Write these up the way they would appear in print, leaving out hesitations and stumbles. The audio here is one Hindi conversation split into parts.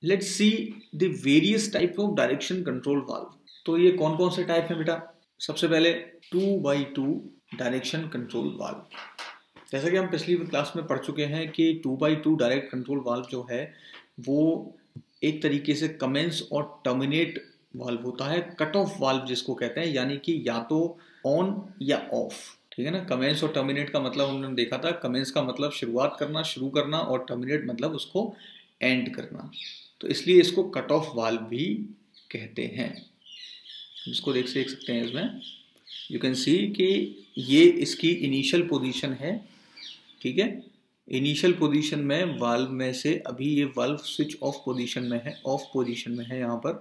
Let's see the various type of direction control valve. तो ये कौन कौन से टाइप हैं बेटा? सबसे पहले 2x2 डायरेक्शन कंट्रोल वाल्व। जैसा कि हम पिछली क्लास में पढ़ चुके हैं कि 2x2 डायरेक्ट कंट्रोल वाल्व जो है वो एक तरीके से कमेंस और टर्मिनेट वाल्व होता है, कट ऑफ वाल्व जिसको कहते हैं, यानी कि या तो ऑन या ऑफ। ठीक है ना। कमेंस और टर्मिनेट का मतलब हमने देखा था। कमेंस का मतलब शुरुआत करना, शुरू करना, और टर्मिनेट मतलब उसको एंड करना। तो इसलिए इसको कट ऑफ वाल्व भी कहते हैं। इसको देख सकते हैं इसमें यू कैन सी कि ये इसकी इनिशियल पोजीशन है। ठीक है। इनिशियल पोजीशन में वाल्व में से अभी ये वाल्व स्विच ऑफ पोजीशन में है, ऑफ पोजीशन में है यहाँ पर।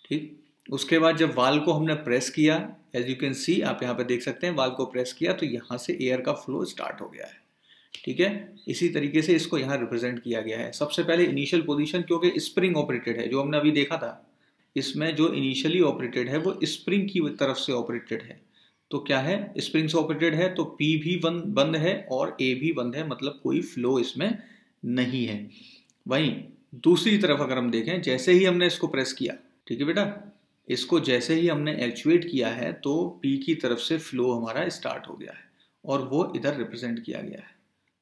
ठीक। उसके बाद जब वाल्व को हमने प्रेस किया, एज यू कैन सी, आप यहाँ पे देख सकते हैं, वाल्व को प्रेस किया तो यहाँ से एयर का फ्लो स्टार्ट हो गया है। ठीक है। इसी तरीके से इसको यहाँ रिप्रेजेंट किया गया है। सबसे पहले इनिशियल पोजीशन, क्योंकि स्प्रिंग ऑपरेटेड है, जो हमने अभी देखा था, इसमें जो इनिशियली ऑपरेटेड है वो स्प्रिंग की तरफ से ऑपरेटेड है। तो क्या है, स्प्रिंग से ऑपरेटेड है तो पी भी बंद है और ए भी बंद है, मतलब कोई फ्लो इसमें नहीं है। वहीं दूसरी तरफ अगर हम देखें, जैसे ही हमने इसको प्रेस किया, ठीक है बेटा, इसको जैसे ही हमने एक्चुएट किया है तो पी की तरफ से फ्लो हमारा स्टार्ट हो गया है और वो इधर रिप्रेजेंट किया गया है।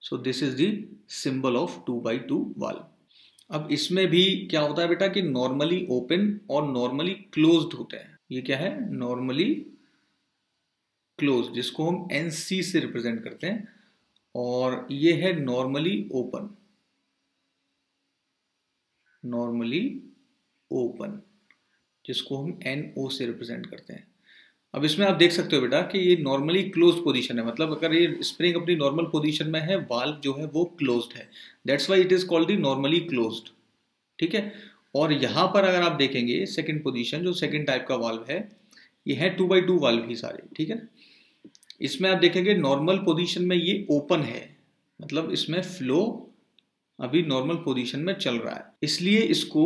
So this is the symbol of 2x2 valve. अब इसमें भी क्या होता है बेटा कि नॉर्मली ओपन और नॉर्मली क्लोज्ड होते हैं। ये क्या है? नॉर्मली क्लोज, जिसको हम NC से रिप्रेजेंट करते हैं, और ये है नॉर्मली ओपन। नॉर्मली ओपन, जिसको हम NO से रिप्रेजेंट करते हैं। अब इसमें आप देख सकते हो बेटा कि ये नॉर्मली क्लोज्ड पोजीशन है, मतलब अगर ये स्प्रिंग अपनी नॉर्मल पोजीशन में है, वाल्व जो है वो क्लोज्ड है, that's why it is called the normally closed. ठीक है। और यहां पर अगर आप देखेंगे सेकंड पोजीशन, जो सेकंड टाइप का वाल्व है, ये है 2x2 वाल्व ही सारे। ठीक है। इसमें आप देखेंगे नॉर्मल पोजीशन में ये ओपन है, मतलब इसमें फ्लो अभी नॉर्मल पोजीशन में चल रहा है, इसलिए इसको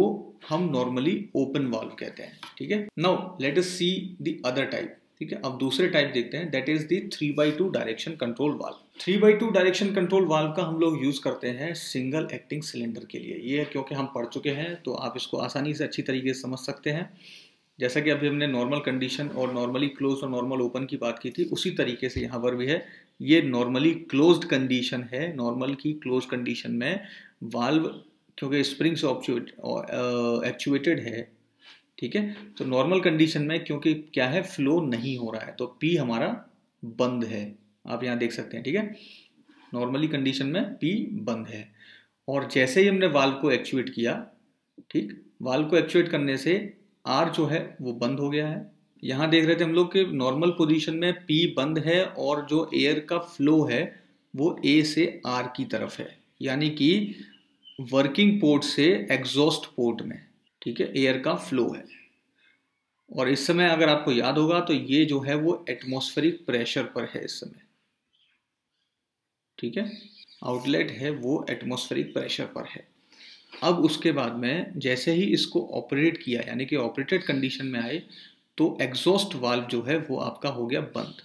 हम नॉर्मली ओपन वाल्व कहते हैं। ठीक है। Now let us see the other type. ठीक है। अब दूसरे टाइप देखते हैं, that is the 3x2 direction control valve. 3x2 direction control valve का हम लोग यूज करते हैं सिंगल एक्टिंग सिलेंडर के लिए। ये क्योंकि हम पढ़ चुके हैं तो आप इसको आसानी से अच्छी तरीके से समझ सकते हैं। जैसा कि अभी हमने नॉर्मल कंडीशन और नॉर्मली क्लोज और नॉर्मल ओपन की बात की थी, उसी तरीके से यहाँ पर भी है। ये नॉर्मली क्लोज्ड कंडीशन है। नॉर्मल की क्लोज कंडीशन में वाल्व, क्योंकि स्प्रिंग से एक्चुएटेड है, ठीक है, तो नॉर्मल कंडीशन में क्योंकि क्या है, फ्लो नहीं हो रहा है, तो पी हमारा बंद है। आप यहाँ देख सकते हैं। ठीक है। नॉर्मली कंडीशन में पी बंद है, और जैसे ही हमने वाल्व को एक्चुएट किया, ठीक, वाल्व को एक्चुएट करने से आर जो है वो बंद हो गया है। यहाँ देख रहे थे हम लोग कि नॉर्मल पोजीशन में पी बंद है और जो एयर का फ्लो है वो ए से आर की तरफ है, यानी कि वर्किंग पोर्ट से एग्जॉस्ट पोर्ट में, ठीक है, एयर का फ्लो है। और इस समय अगर आपको याद होगा तो ये जो है वो एटमॉस्फेरिक प्रेशर पर है इस समय। ठीक है। आउटलेट है वो एटमॉस्फेरिक प्रेशर पर है। अब उसके बाद में जैसे ही इसको ऑपरेट किया, यानी कि ऑपरेटेड कंडीशन में आए, तो एग्जॉस्ट वाल्व जो है वो आपका हो गया बंद।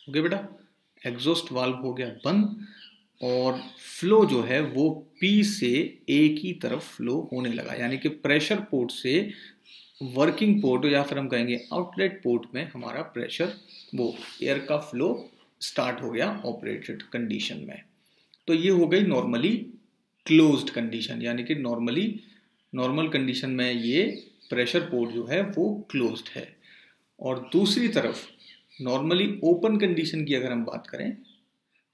हो गया बेटा, एग्जॉस्ट वाल्व हो गया बंद, और फ्लो जो है वो पी से ए की तरफ फ्लो होने लगा, यानी कि प्रेशर पोर्ट से वर्किंग पोर्ट, या फिर हम कहेंगे आउटलेट पोर्ट में हमारा प्रेशर, वो एयर का फ्लो स्टार्ट हो गया ऑपरेटेड कंडीशन में। तो ये हो गई नॉर्मली क्लोज्ड कंडीशन, यानी कि नॉर्मल कंडीशन में ये प्रेशर पोर्ट जो है वो क्लोज्ड है। और दूसरी तरफ नॉर्मली ओपन कंडीशन की अगर हम बात करें,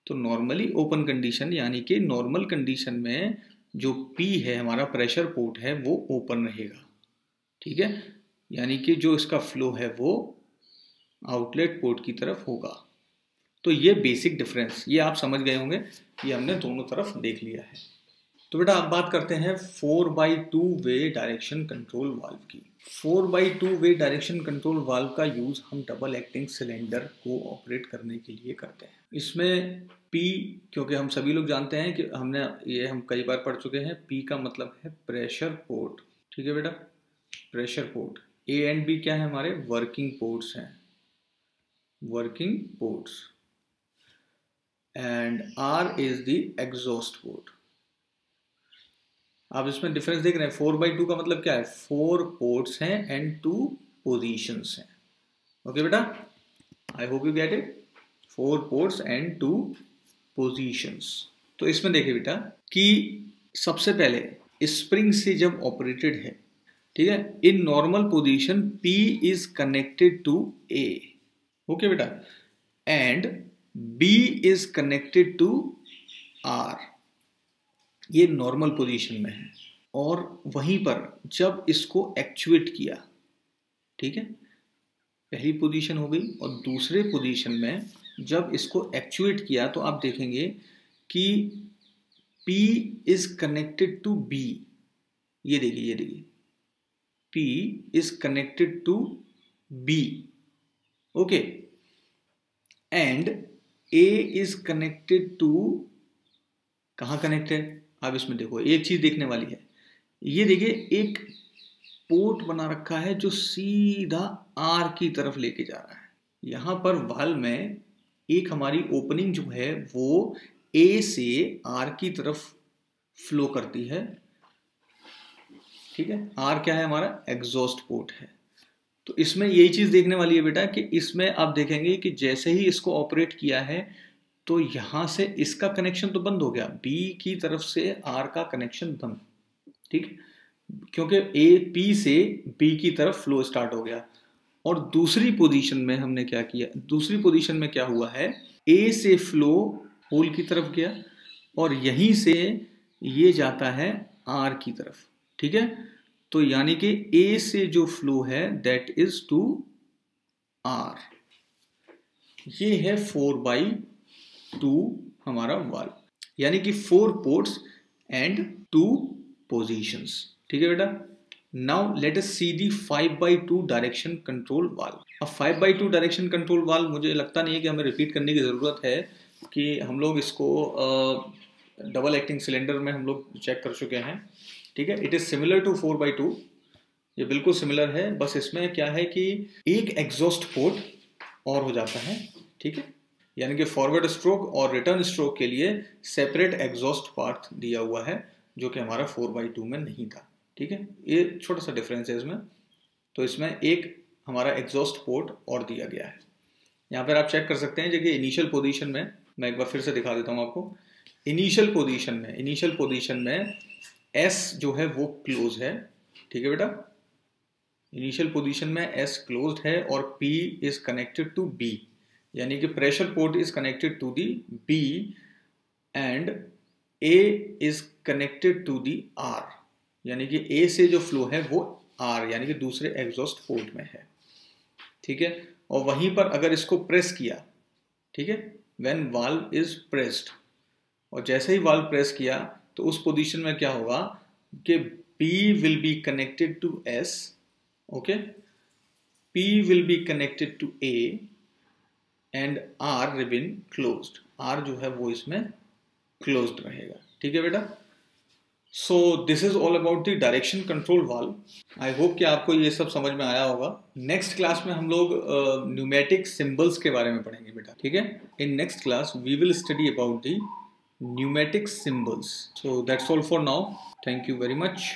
तो नॉर्मली ओपन कंडीशन यानी कि नॉर्मल कंडीशन में जो पी है, हमारा प्रेशर पोर्ट है, वो ओपन रहेगा। ठीक है। यानी कि जो इसका फ्लो है वो आउटलेट पोर्ट की तरफ होगा। तो ये बेसिक डिफरेंस, ये आप समझ गए होंगे, ये हमने दोनों तरफ देख लिया है। तो बेटा अब बात करते हैं 4x2 वे डायरेक्शन कंट्रोल वाल्व की। 4x2 वे डायरेक्शन कंट्रोल वाल्व का यूज हम डबल एक्टिंग सिलेंडर को ऑपरेट करने के लिए करते हैं। इसमें P, क्योंकि हम सभी लोग जानते हैं कि हम कई बार पढ़ चुके हैं, P का मतलब है प्रेशर पोर्ट। ठीक है बेटा, pressure port. A and B क्या है, हमारे वर्किंग पोर्ट्स हैं, working ports, and R is the exhaust port. आप इसमें डिफरेंस देख रहे हैं, 4/2 का मतलब क्या है, 4 पोर्ट्स हैं एंड 2 पोजीशंस हैं। ओके बेटा, I hope you get it, 4 ports and 2 positions. तो इसमें देखिए बेटा कि सबसे पहले स्प्रिंग से जब ऑपरेटेड है, ठीक है, in normal position P is connected to A, okay बेटा, and B is connected to R, ये नॉर्मल पोजीशन में है। और वहीं पर जब इसको एक्चुएट किया, ठीक है, पहली पोजीशन हो गई, और दूसरे पोजीशन में जब इसको एक्चुएट किया तो आप देखेंगे कि P is connected to B, ये देखिए P is connected to B, okay, and A is connected to, कहाँ कनेक्ट है, आप इसमें देखो एक चीज देखने वाली है, ये देखिए एक पोर्ट बना रखा है जो सीधा R की तरफ लेके जा रहा है। यहां पर वाल में एक हमारी ओपनिंग जो है वो A से R की तरफ फ्लो करती है, ठीक है, R क्या है हमारा, एग्जॉस्ट पोर्ट है। तो इसमें यही चीज देखने वाली है बेटा कि इसमें आप देखेंगे कि जैसे ही इसको ऑपरेट किया है तो यहां से इसका कनेक्शन तो बंद हो गया, B की तरफ से R का कनेक्शन बंद, ठीक, क्योंकि P से B की तरफ फ्लो स्टार्ट हो गया। और दूसरी पोजीशन में हमने क्या किया, दूसरी पोजीशन में क्या हुआ है, A से फ्लो होल की तरफ गया और यहीं से ये जाता है R की तरफ, ठीक है। तो यानी कि A से जो फ्लो है दैट इज टू R, ये है 4/2 हमारा वाल, यानी कि 4 पोर्ट्स एंड 2 पोजीशंस, ठीक है बेटा। नाउ लेट अस सी दी 5/2 डायरेक्शन कंट्रोल वाल। अब 5/2 डायरेक्शन कंट्रोल वाल मुझे लगता नहीं है कि हमें रिपीट करने की ज़रूरत है, कि हम लोग इसको डबल एक्टिंग सिलेंडर में हम लोग चेक कर चुके हैं, ठीक है। इट इज़ सिमिलर टू 4/2, ये बिल्कुल सिमिलर है, बस इसमें क्या है कि एक एग्जॉस्ट पोर्ट और हो जाता है, ठीक है, यानी कि फॉरवर्ड स्ट्रोक और रिटर्न स्ट्रोक के लिए सेपरेट एग्जॉस्ट पाथ दिया हुआ है, जो कि हमारा 4/2 में नहीं था, ठीक है। ये छोटा सा डिफरेंस है इसमें। तो इसमें एक हमारा एग्जॉस्ट पोर्ट और दिया गया है। यहाँ पर आप चेक कर सकते हैं, जबकि इनिशियल पोजीशन में, मैं एक बार फिर से दिखा देता हूँ आपको, इनिशियल पोजीशन में S जो है वो क्लोज है, ठीक है बेटा, इनिशियल पोजीशन में S क्लोज्ड है और P is connected to B, यानी कि pressure port is connected to the B and A is connected to the R, यानी कि A से जो फ्लो है वो R यानी कि दूसरे एग्जॉस्ट पोर्ट में है, ठीक है। और वहीं पर अगर इसको प्रेस किया, ठीक है, व्हेन वाल्व इज प्रेस्ड, और जैसे ही वाल्व प्रेस किया तो उस पोजीशन में क्या होगा कि P will be connected to S, okay, P will be connected to A and R remain closed, R जो है वो इसमें क्लोज्ड रहेगा, ठीक है बेटा। So this is all about the direction control valve. I hope कि आपको ये सब समझ में आया होगा। नेक्स्ट क्लास में हम लोग न्यूमेटिक सिंबल्स के बारे में पढ़ेंगे बेटा, ठीक है। In next class we will study about the pneumatic symbols. So that's all for now. Thank you very much.